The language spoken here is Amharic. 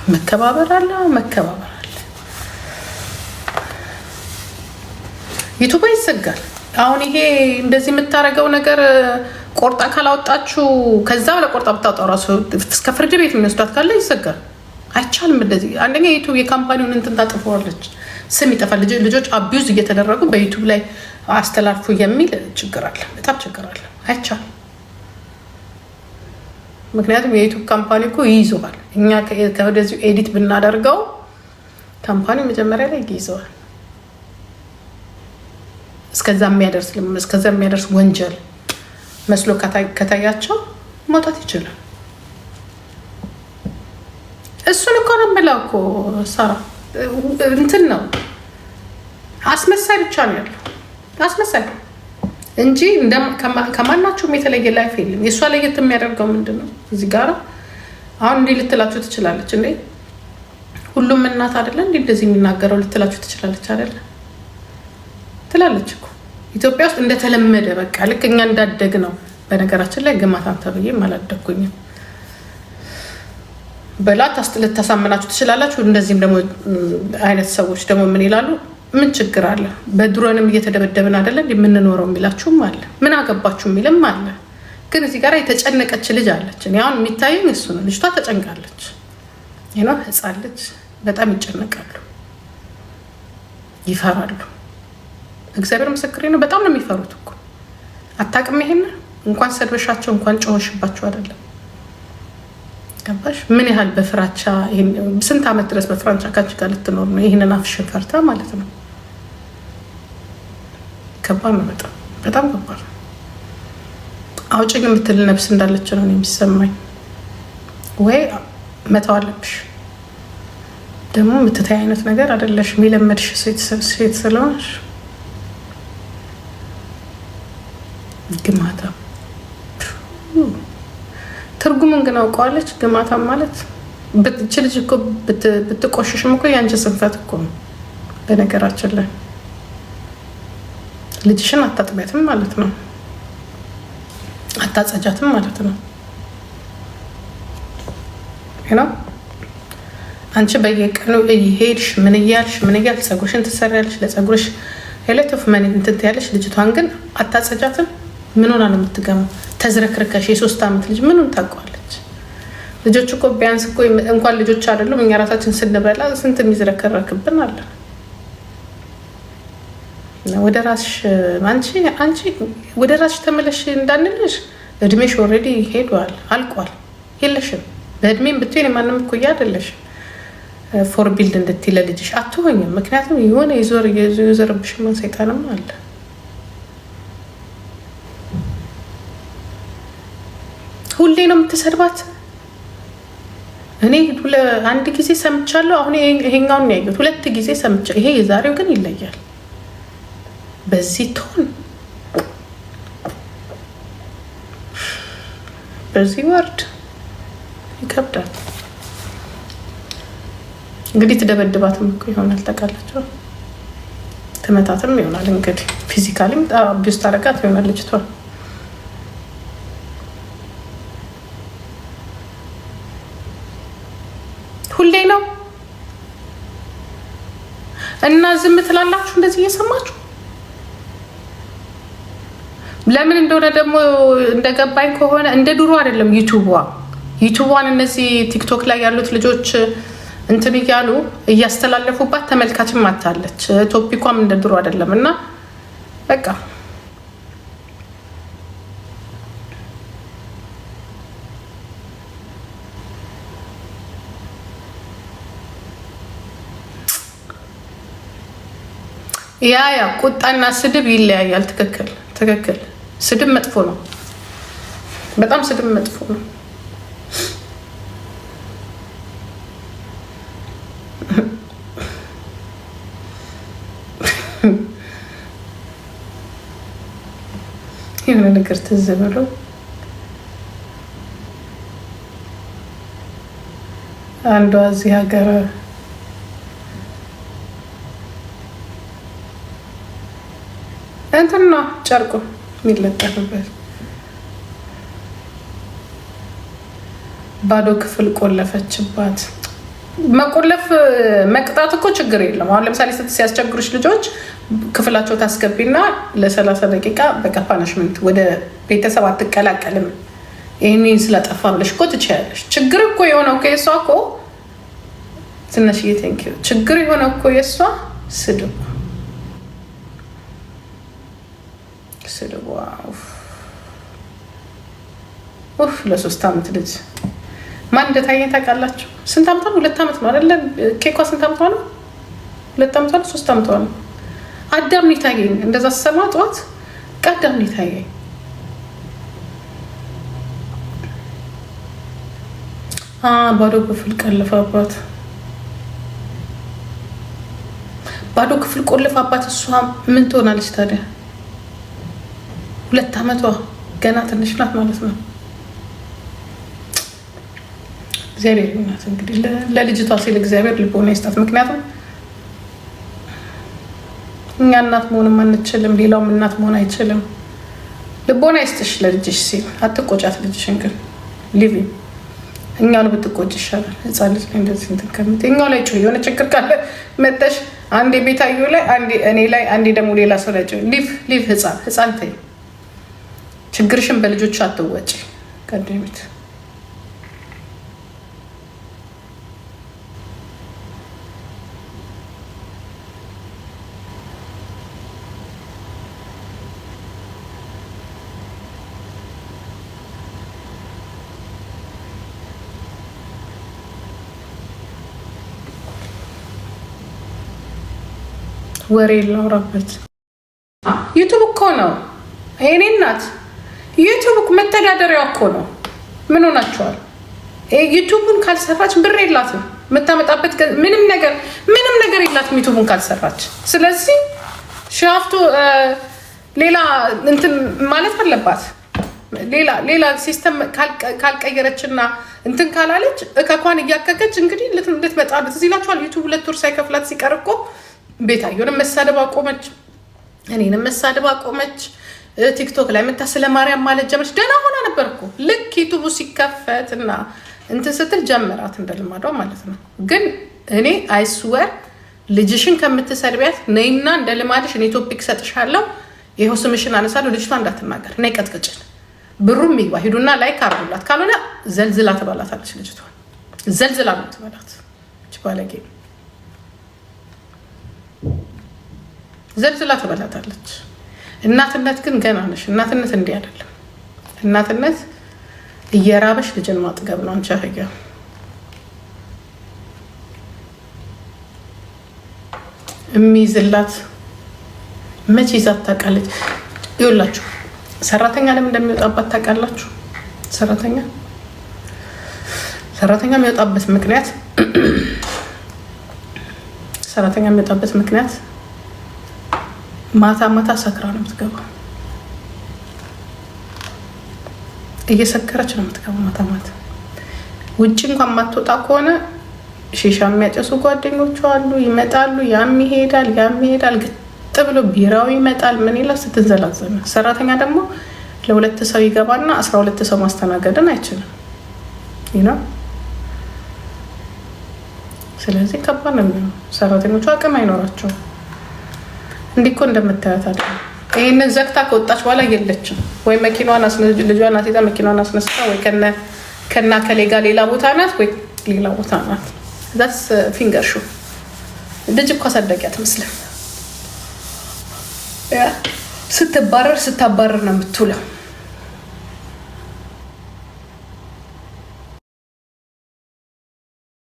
መከባበር አለ። ዩቲዩብ ይዘጋል። አሁን ይሄ እንደዚህ የምታረገው ነገር ቆርጣ ካላወጣችሁ ከዛ ለቆርጣ ብታወጣው ራሱ እስከ ፍርድ ቤት የሚወስዳት ካለ ይዘጋል። አይቻልም እንደዚህ። አንደኛ ዩቲዩብ የካምፓኒውን እንትን ታጥፈዋለች፣ ስም ይጠፋል። ልጆች አቢዩዝ እየተደረጉ በዩቲዩብ ላይ አስተላልፉ የሚል ችግር አለ፣ በጣም ችግር አለ። አይቻልም። ምክንያቱም የዩቲዩብ ካምፓኒ እኮ ይይዘዋል። እኛ ከወደዚሁ ኤዲት ብናደርገው ካምፓኒ መጀመሪያ ላይ ይይዘዋል። እስከዛ የሚያደርስ ወንጀል መስሎ ከታያቸው መውጣት ይችላል። እሱን እኮ ነው የምለው እኮ ሳራ እንትን ነው አስመሳይ ብቻ ነው ያለው፣ አስመሳይ እንጂ ከማናቸውም የተለየ ላይፍ የለም። የእሷ ለየት የሚያደርገው ምንድን ነው? እዚህ ጋር አሁን እንዲህ ልትላችሁ ትችላለች እንዴ? ሁሉም እናት አይደለ እንዴ እንደዚህ የሚናገረው ልትላችሁ ትችላለች አይደለ? ትላለች እኮ ኢትዮጵያ ውስጥ እንደተለመደ በቃ ልክ እኛ እንዳደግ ነው። በነገራችን ላይ ግማታም ተብዬም አላደግኩኝም በላት ልታሳምናችሁ ትችላላችሁ። እንደዚህም ደግሞ አይነት ሰዎች ደግሞ ምን ይላሉ? ምን ችግር አለ? በድሮንም እየተደበደብን አይደለ የምንኖረው የሚላችሁም አለ። ምን አገባችሁ የሚልም አለ። ግን እዚህ ጋር የተጨነቀች ልጅ አለች። እኔ አሁን የሚታየኝ እሱ ነው። ልጅቷ ተጨንቃለች። ይሄ ህፃን ልጅ በጣም ይጨነቃሉ፣ ይፈራሉ። እግዚአብሔር ምስክሬ ነው። በጣም ነው የሚፈሩት እኮ አታውቅም። ይሄን እንኳን ሰድበሻቸው እንኳን ጮኸሽባቸው አይደለም ገባሽ? ምን ያህል በፍራቻ ስንት ዓመት ድረስ በፍራቻ ካንቺ ጋር ልትኖር ነው? ይሄንን አፍሽን ፈርታ ማለት ነው። ከባድ ነው፣ በጣም በጣም ከባድ ነው። አውጭኝ የምትል ነፍስ እንዳለች ነው የሚሰማኝ። ወይ መተው አለብሽ። ደግሞ የምትታይ አይነት ነገር አይደለሽ። የሚለመድሽ ሴት ስለሆንሽ ግማታ ትርጉሙን ግን አውቀዋለች። ግማታ ማለት ብትች ልጅ እኮ ብትቆሽሽም እኮ የአንቺ ስንፈት እኮ ነው። በነገራችን ላይ ልጅሽን አታጥቢያትም ማለት ነው፣ አታጸጃትም ማለት ነው። አንቺ በየቀኑ እየሄድሽ ምን እያልሽ ፀጉርሽን ትሰሪያለሽ፣ ለፀጉርሽ ሄለቶፍ መን እንትን ትያለሽ። ልጅቷን ግን አታጸጃትም። ምን ሆና ነው የምትገመው? ተዝረክርከሽ የ3 ዓመት ልጅ ምኑን ታውቀዋለች? ልጆች እኮ ቢያንስ እኮ እንኳን ልጆች አይደሉም እኛ ራሳችን ስንበላ ስንት የሚዝረከረክብን አለ። ወደ ራስሽ አንቺ ወደ ራስሽ ተመለሽ እንዳንልሽ እድሜሽ ኦልሬዲ ሄዷል፣ አልቋል። የለሽም በእድሜም ብትሆን የማንም እኩያ አይደለሽም። ፎር ቢልድ እንድትይ ለልጅሽ አትሆኝም። ምክንያቱም የሆነ የዞርብሽ ማን ሰይጣንም አለ። ሁሌ ነው የምትሰድባት። እኔ አንድ ጊዜ ሰምቻለሁ። አሁን ይሄኛውን ነው ያየሁት። 2 ጊዜ ሰምቻለሁ። ይሄ የዛሬው ግን ይለያል። በዚህ ቶን በዚህ ወርድ ይከብዳል። እንግዲህ ትደበድባትም እኮ ይሆናል ታውቃላችሁ። ትመታትም ይሆናል እንግዲህ ፊዚካሊም አቢዩዝ ታደርጋት ይሆናል ልጅቷ። ሁሌ ነው እና ዝም ትላላችሁ እንደዚህ እየሰማችሁ። ለምን እንደሆነ ደግሞ እንደገባኝ ከሆነ እንደ ድሮ አይደለም። ዩቲዩቧን እነዚህ ቲክቶክ ላይ ያሉት ልጆች እንትን እያሉ እያስተላለፉባት ተመልካችም አታለች። ቶፒኳም እንደ ድሮ አይደለም እና በቃ ያ ቁጣና ስድብ ይለያያል። ትክክል። ስድብ መጥፎ ነው፣ በጣም ስድብ መጥፎ ነው። የሆነ ነገር ትዝ ብሎ አንዷ እዚህ ሀገር እንትና ጨርቁ የሚለጠፍበት ባዶ ክፍል ቆለፈችባት። መቆለፍ መቅጣት እኮ ችግር የለም። አሁን ለምሳሌ ሲያስቸግሩሽ ልጆች ክፍላቸው ታስገቢና ለ30 ደቂቃ በቃ ፓኒሽመንት ወደ ቤተሰብ አትቀላቀልም ይሄንን ስለጠፋ ብለሽ እኮ ትችያለሽ። ችግር እኮ የሆነው ከሷ እኮ ትንሽዬ ቴንክ ዩ ችግር የሆነው እኮ የሷ ስድብ ለ3 ዓመት ልጅ ማን እንደታየ ታውቃላችሁ? ስንት ዓመቷ ነው? 2 ዓመት ነው አይደለ? ኬኳ ስንት ዓመቷ ነው? 2 ዓመቷ ነው? 3 ዓመቷ ነው? አዳም ነው የታየኝ። እንደዛ ሰማ ጠዋት ቀዳም ነው የታየኝ። ባዶ ክፍል ቀልፋባት፣ ባዶ ክፍል ቆልፋባት። እሷ ምን ትሆናለች ታዲያ? 2 ዓመቷ ገና ትንሽ ናት ማለት ነው። እግዚአብሔር ይመስገን እንግዲህ ለልጅቷ ሲል እግዚአብሔር ልቦና ይስጣት። ምክንያቱም እኛ እናት መሆንም አንችልም፣ ሌላውም እናት መሆን አይችልም። ልቦና ይስጥሽ ለልጅሽ ሲል። አትቆጫት ልጅሽን ግን ሊቪ እኛው ነው ብትቆጭ ይሻላል። ህፃን ልጅ ላይ እንደዚህ እንትን ከምት እኛው ላይ ጮህ። የሆነ ችግር ካለ መጠሽ አንዴ ቤታዩ ላይ አንዴ እኔ ላይ አንዴ ደግሞ ሌላ ሰው ላይ ጮህ። ሊቭ ህፃን ተይ። ችግርሽን በልጆች አትወጪ። ቀደምት ወሬ ላውራበት። ዩቱብ እኮ ነው የእኔ እናት። ዩቱብ መተዳደሪያ እኮ ነው። ምን ሆናችኋል? ዩቱቡን ካልሰራች ብር የላትም የምታመጣበት ምንም ነገር የላትም ዩቱቡን ካልሰራች። ስለዚህ ሻፍቱ ሌላ እንትን ማለት አለባት። ሌላ ሲስተም ካልቀየረች እና እንትን ካላለች ከኳን እያከከች እንግዲህ ልትመጣ እዚህ ይላችኋል። ዩቱብ 2 ወር ሳይከፍላት ሲቀር እኮ ቤታየሁንም መሳደብ አቆመች፣ እኔንም መሳደብ አቆመች። ቲክቶክ ላይ መታ ስለ ማርያም ማለት ጀመረች። ደህና ሆና ነበር እኮ ልክ ዩቱቡ ሲከፈት እና እንትን ስትል ጀመራት እንደ ልማዷ ማለት ነው። ግን እኔ አይስወር ልጅሽን ከምትሰድቢያት ነይና እንደ ልማድሽ እኔ ቶፒክ ሰጥሻለሁ፣ ይኸው ስምሽን አነሳለሁ፣ ልጅቷ እንዳትናገር ነይ ቀጥቅጭን፣ ብሩም ይግባ፣ ሂዱና ላይክ አድርጉላት። ካልሆነ ዘልዝላ ትበላታለች። ልጅቷ ዘልዝላ ነው ትበላት። ባለጌ ዘልዝላ ትበላታለች። እናትነት ግን ገና ነሽ። እናትነት እንዲህ አይደለም። እናትነት እየራበሽ ልጅን ማጥገብ ነው። አንቺ አህያ የሚይዝላት መቼ ይዛት ታውቃለች? ይኸውላችሁ ሰራተኛ ለምን እንደሚወጣባት ታውቃላችሁ? ሰራተኛ የሚወጣበት ምክንያት ማታ ሰክራ ነው የምትገባው። እየሰከረች ነው የምትገባው ማታ። ውጭ እንኳን ማትወጣ ከሆነ ሺሻ የሚያጨሱ ጓደኞቿ አሉ፣ ይመጣሉ። ያም ይሄዳል ግጥ ብሎ ቢራው ይመጣል። ምን ይላል ስትንዘላዘለ። ሰራተኛ ደግሞ ለ2 ሰው ይገባና 12 ሰው ማስተናገድን አይችልም ይና። ስለዚህ ከባድ ነው የሚሆነው። ሰራተኞቹ አቅም አይኖራቸውም። እንዲህ እኮ እንደምታያት አለ። ይሄንን ዘግታ ከወጣች በኋላ የለችም ወይ መኪናዋን ልጇን አትይዛ መኪናዋን አስነስታ ወይ ከና ከሌጋ ሌላ ቦታ ናት ወይ ሌላ ቦታ ናት። ዛስ ፊንገር ሾ ልጅ እኮ አሳደጊያት መስለም ያ ስታባረር ነው የምትውለው።